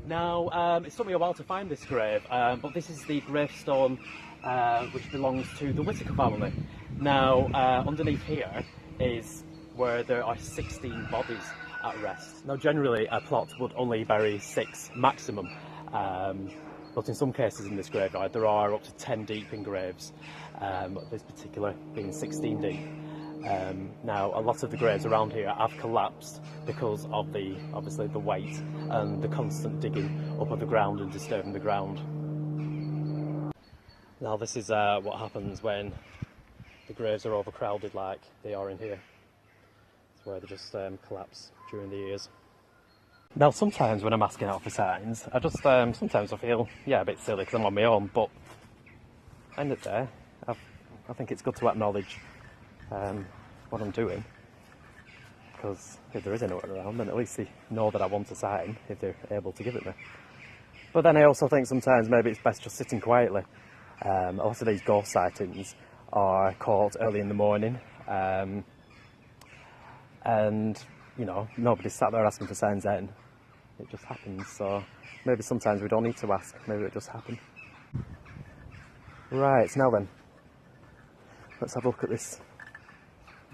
Now, it took me a while to find this grave, but this is the gravestone which belongs to the Whittaker family. Now, underneath here is where there are 16 bodies at rest. Now, generally a plot would only bury 6 maximum, but in some cases in this graveyard there are up to 10 deep in graves, this particular being 16 deep. Now, a lot of the graves around here have collapsed because of obviously the weight and the constant digging up of the ground and disturbing the ground. Now, this is what happens when the graves are overcrowded like they are in here. It's where they just collapse during the years. Now, sometimes when I'm asking out for signs, I just sometimes I feel a bit silly because I'm on my own, but end of the day, I think it's good to acknowledge what I'm doing, because if there is anyone around, then at least they know that I want a sign if they're able to give it me. But then I also think sometimes maybe it's best just sitting quietly. A lot of these ghost sightings are caught early in the morning, and you know, nobody's sat there asking for signs then. It just happens, so maybe sometimes we don't need to ask, maybe it just happens. Right, now then, let's have a look at this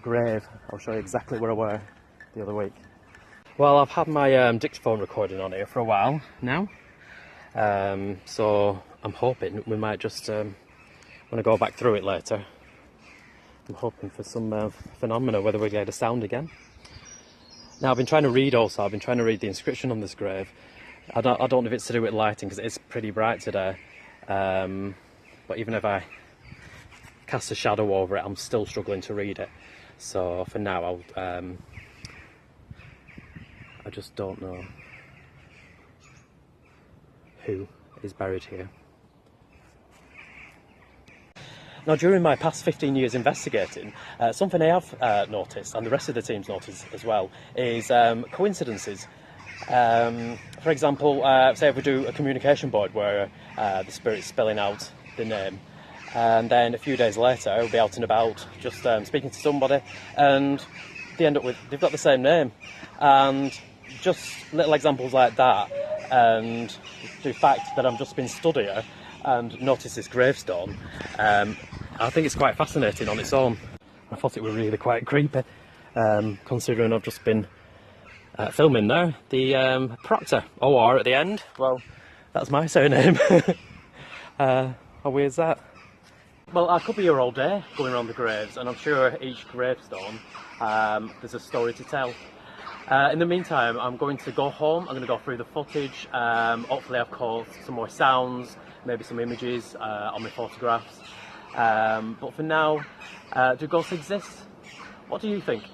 grave. I'll show you exactly where I were the other week. Well, I've had my dictaphone recording on here for a while now, so I'm hoping we might just, when I go back through it later, I'm hoping for some phenomena, whether we get a sound again. Now, I've been trying to read the inscription on this grave. I don't know if it's to do with lighting, because it's pretty bright today, but even if I cast a shadow over it, I'm still struggling to read it. So for now, I just don't know who is buried here. Now, during my past 15 years investigating, something I have noticed, and the rest of the team's noticed as well, is coincidences. For example, say if we do a communication board where the spirit's spelling out the name, and then a few days later we'll be out and about just speaking to somebody, and they end up with, they've got the same name, and just little examples like that, and the fact that I've just been stood here and noticed this gravestone, I think it's quite fascinating on its own. I thought it was really quite creepy, considering I've just been filming there. The Proctor, OR at the end, well, that's my surname. How weird's that? Well, I could be here all day going around the graves, and I'm sure each gravestone there's a story to tell. In the meantime, I'm going to go home. I'm going to go through the footage. Hopefully I've caught some more sounds, maybe some images on my photographs. But for now, do ghosts exist? What do you think?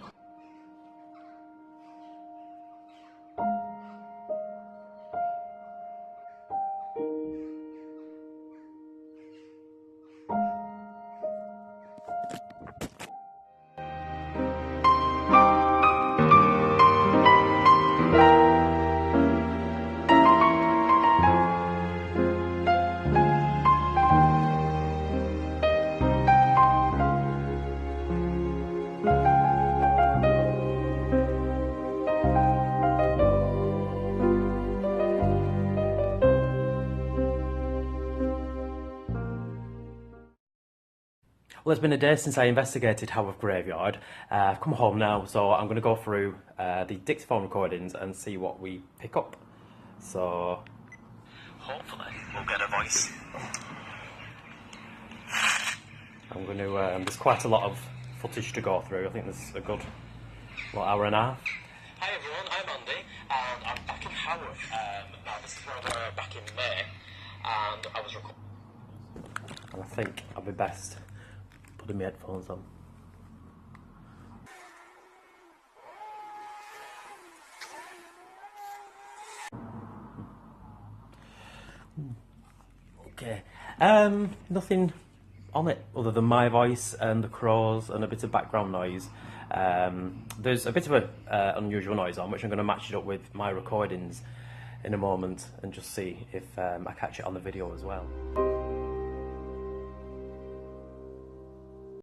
Well, it's been a day since I investigated Haworth Graveyard. I've come home now, so I'm going to go through the dictaphone recordings and see what we pick up. So, hopefully we'll get a voice. I'm going to, there's quite a lot of footage to go through. I think there's a good, hour and a half. Hi everyone, I'm Andy, and I'm back in Haworth. Now this is where we were back in May, and I was recording. And I think I'll be best putting my headphones on. Okay, nothing on it other than my voice and the crows and a bit of background noise. There's a bit of an unusual noise on, which I'm going to match it up with my recordings in a moment and just see if I catch it on the video as well.